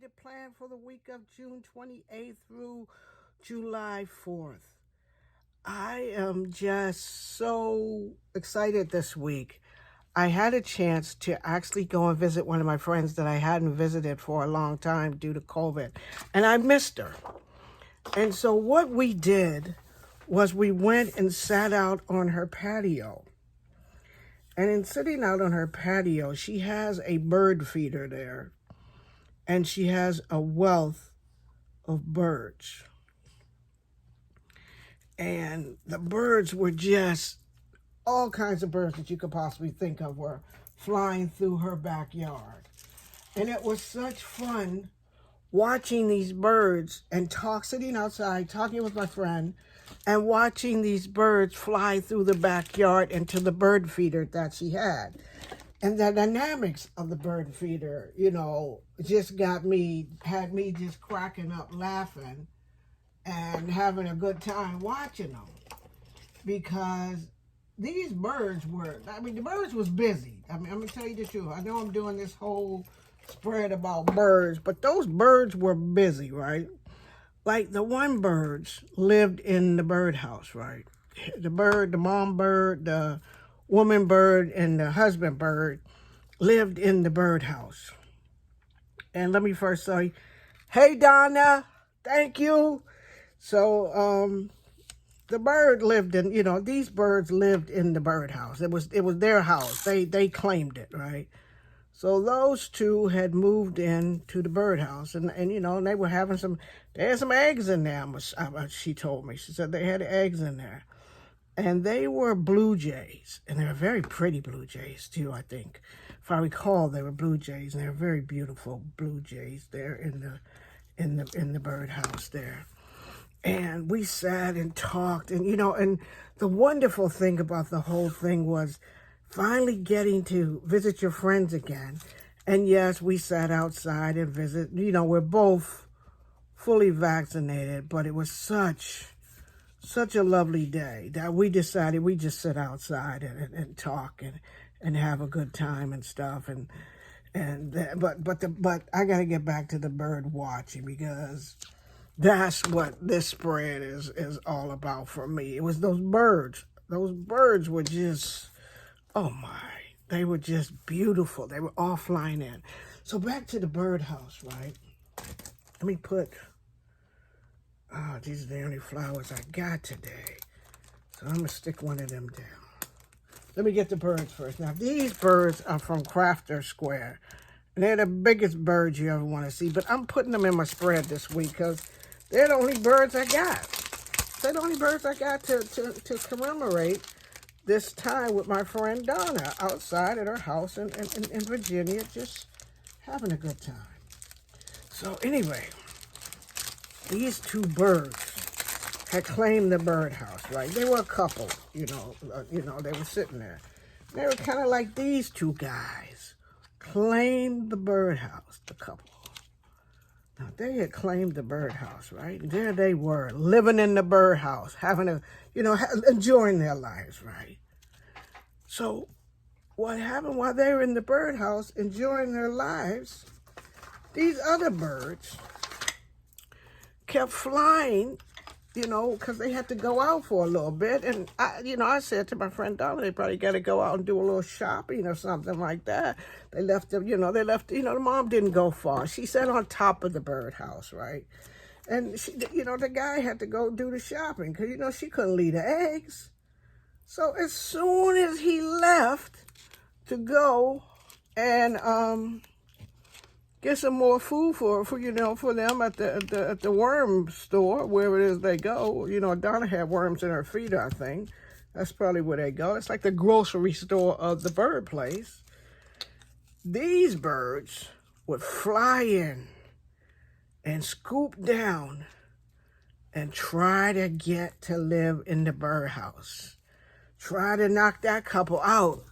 get planned for the week of June 28th through July 4th. I am just so excited this week. I had a chance to actually go and visit one of my friends that I hadn't visited for a long time due to COVID, and I missed her. And so what we did was we went and sat out on her patio. And in sitting out on her patio, she has a bird feeder there, and she has a wealth of birds. And the birds were just all kinds of birds that you could possibly think of were flying through her backyard. And it was such fun watching these birds and sitting outside, talking with my friend, and watching these birds fly through the backyard into the bird feeder that she had. And the dynamics of the bird feeder, just had me just cracking up laughing and having a good time watching them. Because these birds the birds was busy. I'm going to tell you the truth. I know I'm doing this whole spread about birds, but those birds were busy, right? Like the one birds lived in the birdhouse, right? The mom bird, the woman bird, and the husband bird lived in the birdhouse. And let me first say, hey, Donna, thank you. So the bird lived in, these birds lived in the birdhouse. It was their house. They claimed it, right? So those two had moved in to the birdhouse, and they were having they had some eggs in there, she told me. She said they had eggs in there. And they were blue jays, and they were very pretty blue jays too, I think. If I recall, they were blue jays, and they were very beautiful blue jays there in the birdhouse there. And we sat and talked, and and the wonderful thing about the whole thing was finally getting to visit your friends again. And yes, we sat outside and visit. We're both fully vaccinated, but it was such a lovely day that we decided we just sit outside and talk and have a good time and stuff. But I got to get back to the bird watching, because that's what this spread is all about for me. It was those birds. Those birds were just, oh my, they were just beautiful. They were all flying in. So back to the birdhouse, right? Let me put, these are the only flowers I got today. So I'm going to stick one of them down. Let me get the birds first. Now, these birds are from Crafter Square. And they're the biggest birds you ever want to see. But I'm putting them in my spread this week because they're the only birds I got. They're the only birds I got to commemorate this time with my friend Donna outside at her house in Virginia, just having a good time. So anyway, these two birds had claimed the birdhouse, right? They were a couple, they were sitting there. They were kind of like these two guys claimed the birdhouse, the couple. Now, they had claimed the birdhouse, right? And there they were, living in the birdhouse, having enjoying their lives, right? So what happened while they were in the birdhouse enjoying their lives, these other birds kept flying, because they had to go out for a little bit. And, I said to my friend Donna, they probably got to go out and do a little shopping or something like that. They left them, the mom didn't go far. She sat on top of the birdhouse, right? And, she, the guy had to go do the shopping because, she couldn't leave the eggs. So as soon as he left to go and get some more food for them at the worm store, wherever it is they go. Donna had worms in her feeder, I think. That's probably where they go. It's like the grocery store of the bird place. These birds would fly in and scoop down and try to get to live in the birdhouse. Try to knock that couple out.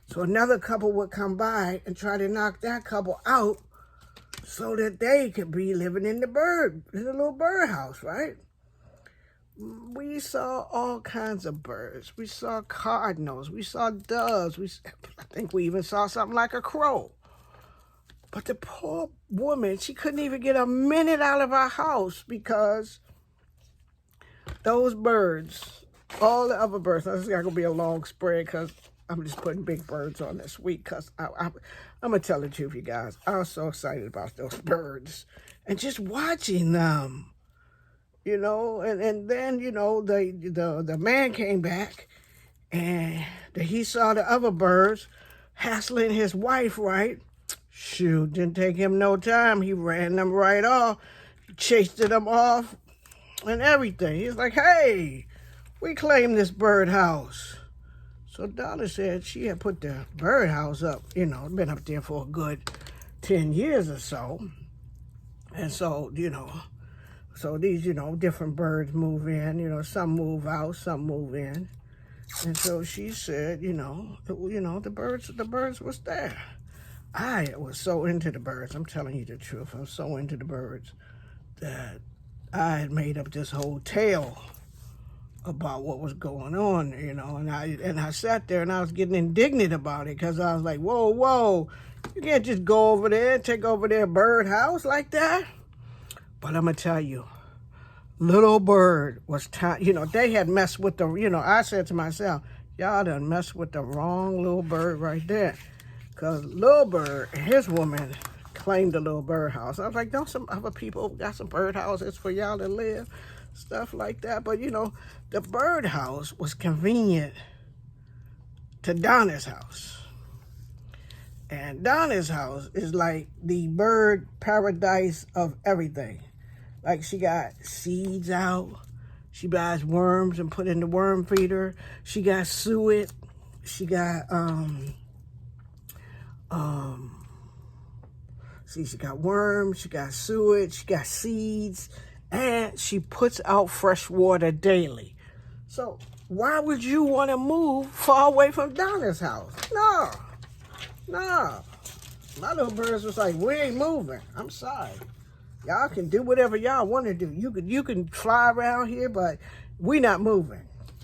So another couple would come by and try to knock that couple out so that they could be living in the little birdhouse, right? We saw all kinds of birds. We saw cardinals. We saw doves. I think we even saw something like a crow. But the poor woman, she couldn't even get a minute out of our house because those birds, all the other birds, this is not going to be a long spread because I'm just putting big birds on this week because I'm going to tell the truth, you guys. I was so excited about those birds and just watching them, you know. And then, you know, the man came back and he saw the other birds hassling his wife, right? Shoot, didn't take him no time. He ran them right off, chased them off and everything. He's like, hey, we claim this birdhouse. So Donna said she had put the birdhouse up, you know, been up there for a good 10 years or so. And so, you know, so these, you know, different birds move in, you know, some move out, some move in. And so she said, you know, the birds was there. I was so into the birds. I'm telling you the truth. I'm so into the birds that I had made up this whole tale about what was going on, you know. And I sat there and I was getting indignant about it because I was like, whoa, you can't just go over there and take over their birdhouse like that. But I'm going to tell you, little bird was time, you know, they had messed with the, you know, I said to myself, y'all done messed with the wrong little bird right there. Because little bird and his woman claimed the little birdhouse. I was like, don't some other people got some birdhouses for y'all to live? Stuff like that. But, you know, the birdhouse was convenient to Donna's house. And Donna's house is like the bird paradise of everything. Like, she got seeds out. She buys worms and put in the worm feeder. She got suet. She got, she got worms, she got suet, she got seeds, and she puts out fresh water daily. So why would you want to move far away from Donna's house? No. My little birds was like, we ain't moving. I'm sorry. Y'all can do whatever y'all want to do. You can fly around here, but we not moving.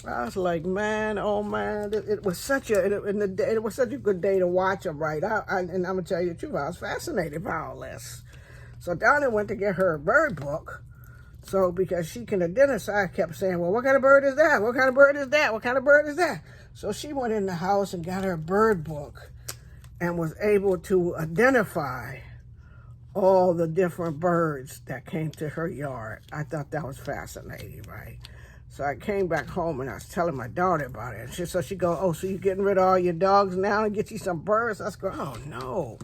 I was like, man, oh man, it was such a good day to watch them, right? And I'm gonna tell you the truth, I was fascinated by all this. So Donna went to get her bird book. So because she can identify, I kept saying, well, what kind of bird is that? What kind of bird is that? What kind of bird is that? So she went in the house and got her bird book and was able to identify all the different birds that came to her yard. I thought that was fascinating, right? So I came back home and I was telling my daughter about it. So she go, oh, so you getting rid of all your dogs now and get you some birds? I was going, oh, no.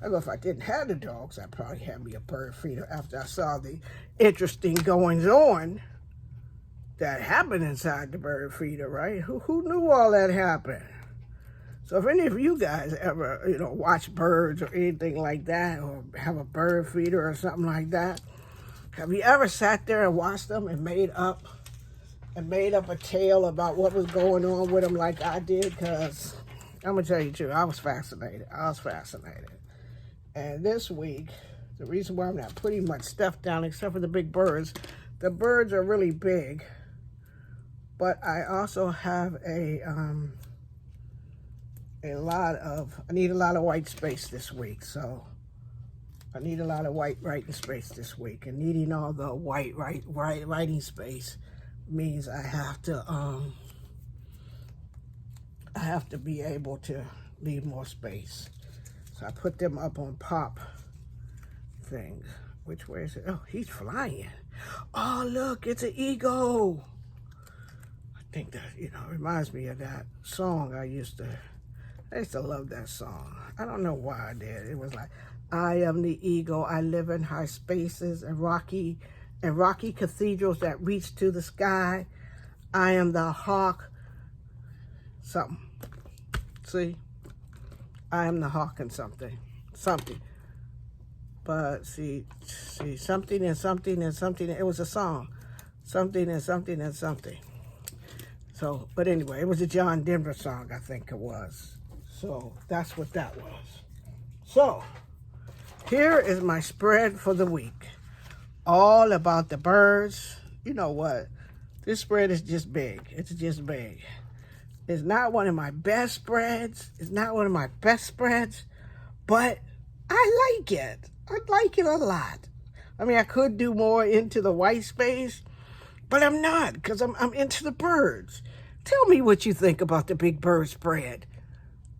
I go, if I didn't have the dogs, I'd probably have me a bird feeder after I saw the interesting goings on that happened inside the bird feeder, right? Who knew all that happened? So if any of you guys ever, you know, watch birds or anything like that, or have a bird feeder or something like that, have you ever sat there and watched them and made up a tale about what was going on with them like I did? Because I'm going to tell you the truth, I was fascinated. And this week, the reason why I'm not putting much stuff down except for the big birds, the birds are really big, but I also have I need a lot of white space this week. So I need a lot of white writing space this week, and needing all the white writing space means I have to be able to leave more space. So I put them up on pop things. Which way is it? Oh, he's flying. Oh, look, it's an eagle. I think that, you know, reminds me of that song I used to love that song. I don't know why I did. It was like, I am the eagle. I live in high spaces and rocky cathedrals that reach to the sky. I am the hawk. Something. See? I am the hawk and something. But see, something and something and something. It was a song. Something and something and something. So, but anyway, it was a John Denver song, I think it was. So that's what that was. So here is my spread for the week. All about the birds. You know what? This spread is just big. It's just big. It's not one of my best spreads. It's not one of my best spreads, but I like it. I like it a lot. I mean, I could do more into the white space, but I'm not because I'm into the birds. Tell me what you think about the big bird spread.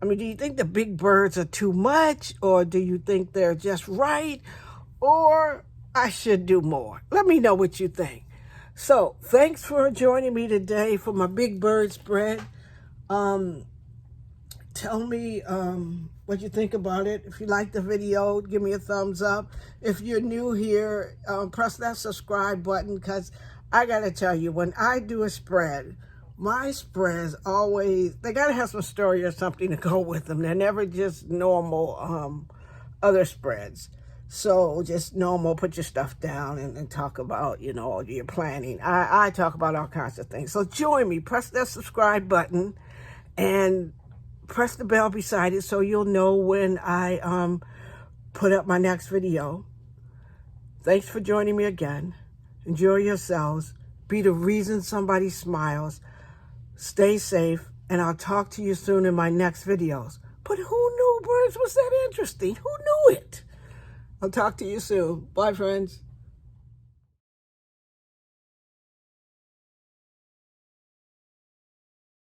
I mean, do you think the big birds are too much, or do you think they're just right, or I should do more? Let me know what you think. So, thanks for joining me today for my big bird spread. Tell me what you think about it. If you like the video, give me a thumbs up. If you're new here, press that subscribe button, because I got to tell you, when I do a spread, my spreads always, they got to have some story or something to go with them. They're never just normal other spreads. So just normal, put your stuff down and talk about, you know, your planning. I talk about all kinds of things. So join me, press that subscribe button and press the bell beside it so you'll know when I put up my next video. Thanks for joining me again. Enjoy yourselves. Be the reason somebody smiles. Stay safe, and I'll talk to you soon in my next videos. But who knew birds was that interesting? Who knew it? I'll talk to you soon. Bye, friends.